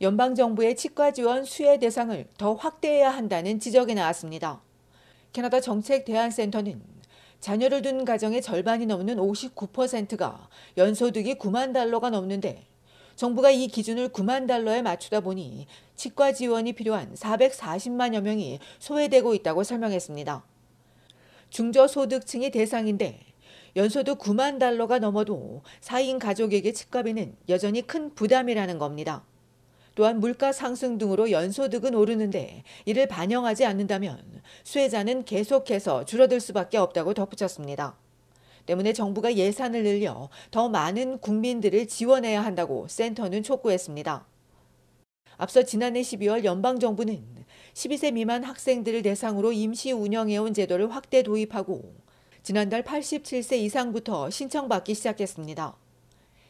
연방정부의 치과 지원 수혜 대상을 더 확대해야 한다는 지적이 나왔습니다. 캐나다 정책대안센터는 자녀를 둔 가정의 절반이 넘는 59%가 연소득이 9만 달러가 넘는데 정부가 이 기준을 9만 달러에 맞추다 보니 치과 지원이 필요한 440만여 명이 소외되고 있다고 설명했습니다. 중저소득층이 대상인데 연소득 9만 달러가 넘어도 4인 가족에게 치과비는 여전히 큰 부담이라는 겁니다. 또한 물가 상승 등으로 연소득은 오르는데 이를 반영하지 않는다면 수혜자는 계속해서 줄어들 수밖에 없다고 덧붙였습니다. 때문에 정부가 예산을 늘려 더 많은 국민들을 지원해야 한다고 센터는 촉구했습니다. 앞서 지난해 12월 연방정부는 12세 미만 학생들을 대상으로 임시 운영해온 제도를 확대 도입하고 지난달 87세 이상부터 신청받기 시작했습니다.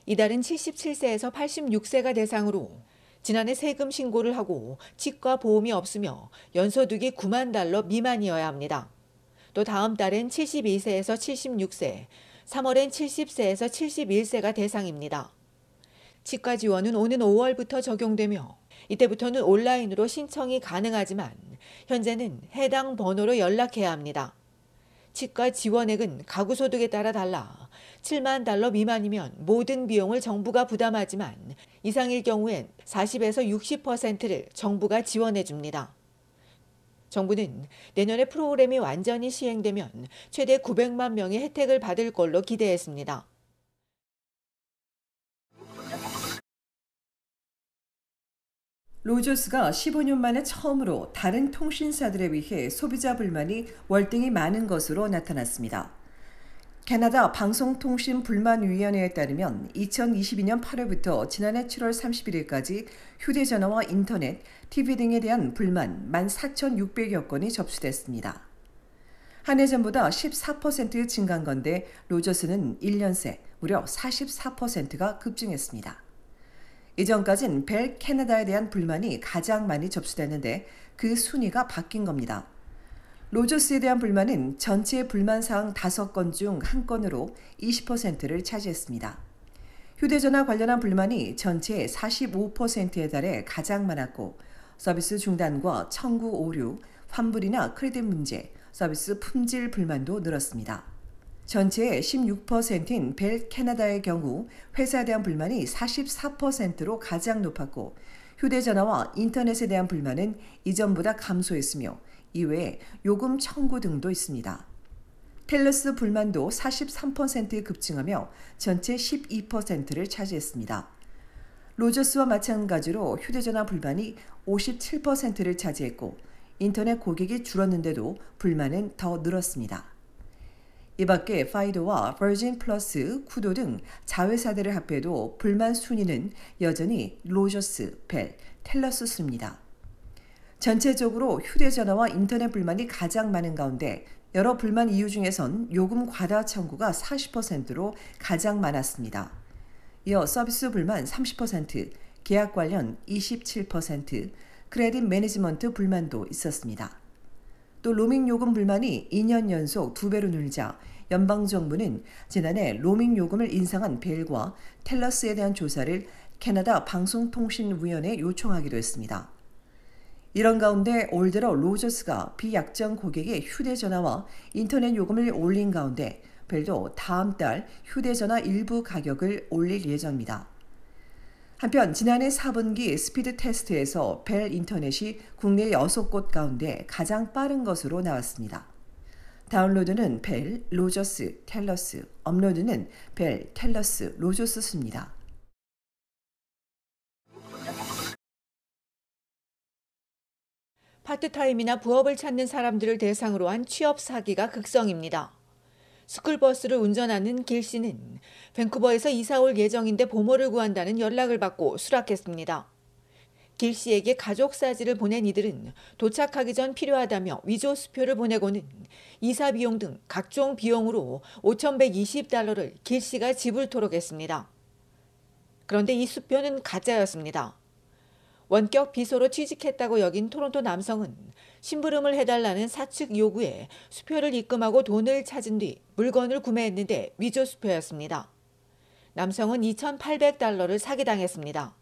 이달은 77세에서 86세가 대상으로 지난해 세금 신고를 하고 치과 보험이 없으며 연소득이 9만 달러 미만이어야 합니다. 또 다음 달엔 72세에서 76세, 3월엔 70세에서 71세가 대상입니다. 치과 지원은 오는 5월부터 적용되며 이때부터는 온라인으로 신청이 가능하지만 현재는 해당 번호로 연락해야 합니다. 치과 지원액은 가구 소득에 따라 달라 7만 달러 미만이면 모든 비용을 정부가 부담하지만 이상일 경우엔 40에서 60%를 정부가 지원해 줍니다. 정부는 내년에 프로그램이 완전히 시행되면 최대 900만 명의 혜택을 받을 걸로 기대했습니다. 로저스가 15년 만에 처음으로 다른 통신사들에 비해 소비자 불만이 월등히 많은 것으로 나타났습니다. 캐나다 방송통신불만위원회에 따르면 2022년 8월부터 지난해 7월 31일까지 휴대전화와 인터넷, TV 등에 대한 불만 14,600여 건이 접수됐습니다. 한 해 전보다 14% 증가한 건데 로저스는 1년 새 무려 44%가 급증했습니다. 이전까진 벨 캐나다에 대한 불만이 가장 많이 접수됐는데 그 순위가 바뀐 겁니다. 로저스에 대한 불만은 전체 불만사항 5건 중 1건으로 20%를 차지했습니다. 휴대전화 관련한 불만이 전체의 45%에 달해 가장 많았고 서비스 중단과 청구 오류, 환불이나 크레딧 문제, 서비스 품질 불만도 늘었습니다. 전체의 16%인 벨 캐나다의 경우 회사에 대한 불만이 44%로 가장 높았고 휴대전화와 인터넷에 대한 불만은 이전보다 감소했으며 이외에 요금 청구 등도 있습니다. 텔러스 불만도 43% 급증하며 전체 12%를 차지했습니다. 로저스와 마찬가지로 휴대전화 불만이 57%를 차지했고 인터넷 고객이 줄었는데도 불만은 더 늘었습니다. 이 밖에 파이도와 버진 플러스, 쿠도 등 자회사들을 합해도 불만 순위는 여전히 로저스, 벨, 텔러스 순입니다. 전체적으로 휴대전화와 인터넷 불만이 가장 많은 가운데 여러 불만 이유 중에선 요금 과다 청구가 40%로 가장 많았습니다. 이어 서비스 불만 30%, 계약 관련 27%, 크레딧 매니지먼트 불만도 있었습니다. 또 로밍 요금 불만이 2년 연속 2배로 늘자 연방정부는 지난해 로밍 요금을 인상한 벨과 텔러스에 대한 조사를 캐나다 방송통신위원회에 요청하기도 했습니다. 이런 가운데 올 들어 로저스가 비약정 고객의 휴대전화와 인터넷 요금을 올린 가운데 벨도 다음 달 휴대전화 일부 가격을 올릴 예정입니다. 한편 지난해 4분기 스피드 테스트에서 벨 인터넷이 국내 6곳 가운데 가장 빠른 것으로 나왔습니다. 다운로드는 벨, 로저스, 텔러스, 업로드는 벨, 텔러스, 로저스 순입니다. 파트타임이나 부업을 찾는 사람들을 대상으로 한 취업 사기가 극성입니다. 스쿨버스를 운전하는 길 씨는 밴쿠버에서 이사 올 예정인데 보모를 구한다는 연락을 받고 수락했습니다. 길 씨에게 가족 사진을 보낸 이들은 도착하기 전 필요하다며 위조 수표를 보내고는 이사 비용 등 각종 비용으로 5,120달러를 길 씨가 지불토록 했습니다. 그런데 이 수표는 가짜였습니다. 원격 비서로 취직했다고 여긴 토론토 남성은 심부름을 해달라는 사측 요구에 수표를 입금하고 돈을 찾은 뒤 물건을 구매했는데 위조 수표였습니다. 남성은 2,800달러를 사기당했습니다.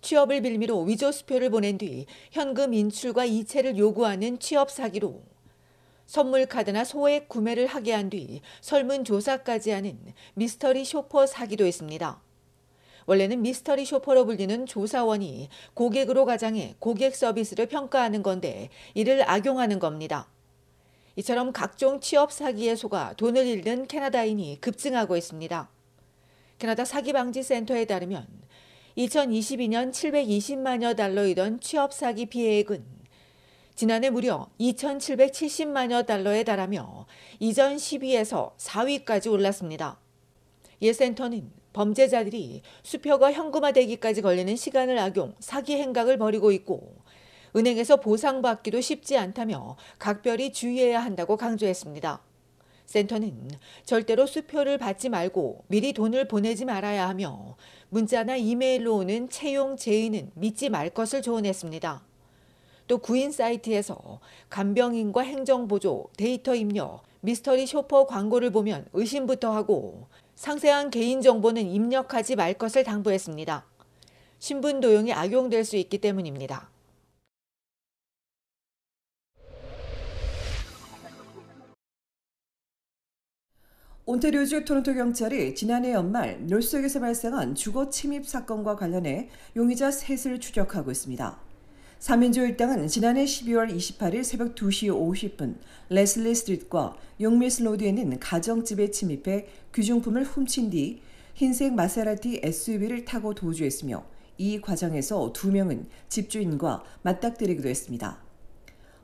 취업을 빌미로 위조 수표를 보낸 뒤 현금 인출과 이체를 요구하는 취업 사기로 선물 카드나 소액 구매를 하게 한 뒤 설문조사까지 하는 미스터리 쇼퍼 사기도 있습니다. 원래는 미스터리 쇼퍼로 불리는 조사원이 고객으로 가장해 고객 서비스를 평가하는 건데 이를 악용하는 겁니다. 이처럼 각종 취업 사기에 속아 돈을 잃는 캐나다인이 급증하고 있습니다. 캐나다 사기방지센터에 따르면 2022년 720만여 달러이던 취업 사기 피해액은 지난해 무려 2,770만여 달러에 달하며 이전 10위에서 4위까지 올랐습니다. 이 센터는 범죄자들이 수표가 현금화되기까지 걸리는 시간을 악용 사기 행각을 벌이고 있고 은행에서 보상받기도 쉽지 않다며 각별히 주의해야 한다고 강조했습니다. 센터는 절대로 수표를 받지 말고 미리 돈을 보내지 말아야 하며 문자나 이메일로 오는 채용 제의는 믿지 말 것을 조언했습니다. 또 구인 사이트에서 간병인과 행정보조, 데이터 입력, 미스터리 쇼퍼 광고를 보면 의심부터 하고 상세한 개인정보는 입력하지 말 것을 당부했습니다. 신분 도용이 악용될 수 있기 때문입니다. 온타리오주 토론토 경찰이 지난해 연말 놀스역에서 발생한 주거 침입 사건과 관련해 용의자 셋을 추적하고 있습니다. 3인조 일당은 지난해 12월 28일 새벽 2시 50분 레슬리 스트리트과 용밀스 로드에 있는 가정집에 침입해 귀중품을 훔친 뒤 흰색 마세라티 SUV를 타고 도주했으며 이 과정에서 2명은 집주인과 맞닥뜨리기도 했습니다.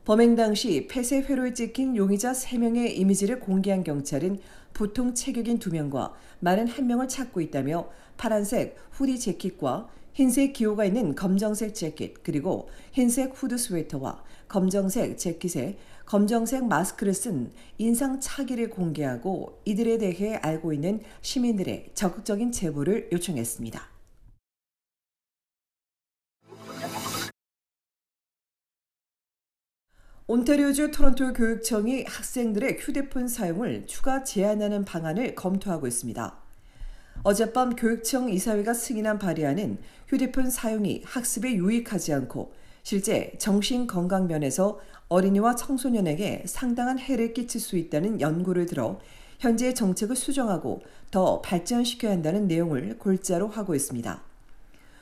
범행 당시 폐쇄 회로에 찍힌 용의자 3명의 이미지를 공개한 경찰은 보통 체격인 2명과 마른 1명을 찾고 있다며 파란색 후디 재킷과 흰색 기호가 있는 검정색 재킷 그리고 흰색 후드 스웨터와 검정색 재킷에 검정색 마스크를 쓴 인상 차기를 공개하고 이들에 대해 알고 있는 시민들의 적극적인 제보를 요청했습니다. 온타리오주 토론토 교육청이 학생들의 휴대폰 사용을 추가 제한하는 방안을 검토하고 있습니다. 어젯밤 교육청 이사회가 승인한 발의안은 휴대폰 사용이 학습에 유익하지 않고 실제 정신건강 면에서 어린이와 청소년에게 상당한 해를 끼칠 수 있다는 연구를 들어 현재의 정책을 수정하고 더 발전시켜야 한다는 내용을 골자로 하고 있습니다.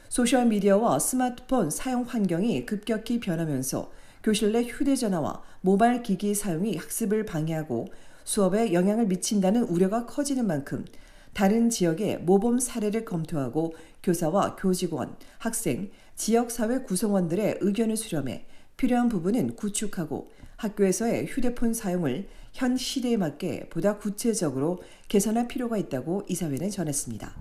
소셜미디어와 스마트폰 사용 환경이 급격히 변하면서 교실 내 휴대전화와 모바일 기기 사용이 학습을 방해하고 수업에 영향을 미친다는 우려가 커지는 만큼 다른 지역의 모범 사례를 검토하고 교사와 교직원, 학생, 지역사회 구성원들의 의견을 수렴해 필요한 부분은 구축하고 학교에서의 휴대폰 사용을 현 시대에 맞게 보다 구체적으로 개선할 필요가 있다고 이사회는 전했습니다.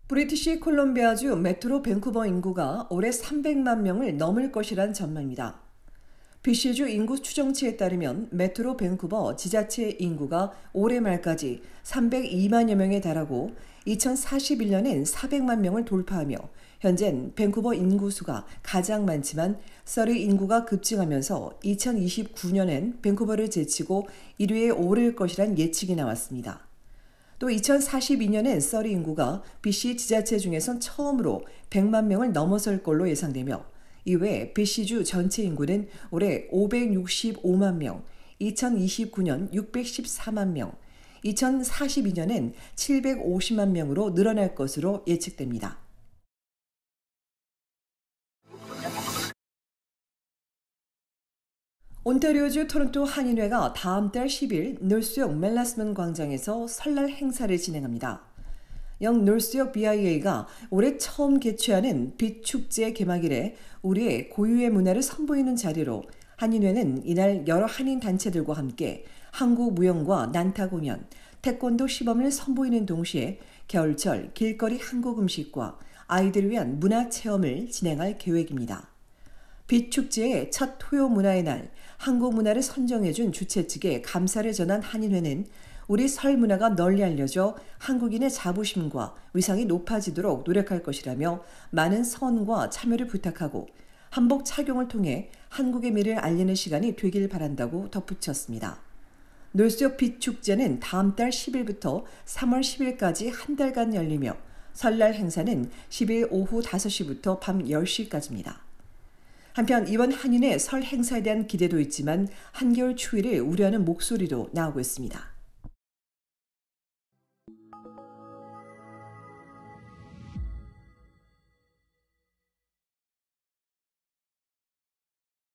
브리티시 콜롬비아주 메트로 밴쿠버 인구가 올해 300만 명을 넘을 것이란 전망입니다. BC주 인구 추정치에 따르면 메트로 밴쿠버 지자체 인구가 올해 말까지 302만여 명에 달하고 2041년엔 400만 명을 돌파하며 현재는 밴쿠버 인구수가 가장 많지만 서리 인구가 급증하면서 2029년엔 밴쿠버를 제치고 1위에 오를 것이란 예측이 나왔습니다. 또 2042년엔 서리 인구가 BC 지자체 중에선 처음으로 100만 명을 넘어설 걸로 예상되며 이외에 BC주 전체 인구는 올해 565만 명, 2029년 614만 명, 2042년엔 750만 명으로 늘어날 것으로 예측됩니다. 온타리오주 토론토 한인회가 다음 달 10일 놀스역 멜라스먼 광장에서 설날 행사를 진행합니다. 영 놀스역 BIA가 올해 처음 개최하는 빛축제 개막일에 우리의 고유의 문화를 선보이는 자리로 한인회는 이날 여러 한인 단체들과 함께 한국 무용과 난타 공연, 태권도 시범을 선보이는 동시에 겨울철 길거리 한국 음식과 아이들을 위한 문화 체험을 진행할 계획입니다. 빛축제의 첫 토요 문화의 날, 한국 문화를 선정해준 주최 측에 감사를 전한 한인회는 우리 설 문화가 널리 알려져 한국인의 자부심과 위상이 높아지도록 노력할 것이라며 많은 성원과 참여를 부탁하고 한복 착용을 통해 한국의 미를 알리는 시간이 되길 바란다고 덧붙였습니다. 놀수역 빛 축제는 다음 달 10일부터 3월 10일까지 한 달간 열리며 설날 행사는 10일 오후 5시부터 밤 10시까지입니다. 한편 이번 한인의 설 행사에 대한 기대도 있지만 한겨울 추위를 우려하는 목소리도 나오고 있습니다.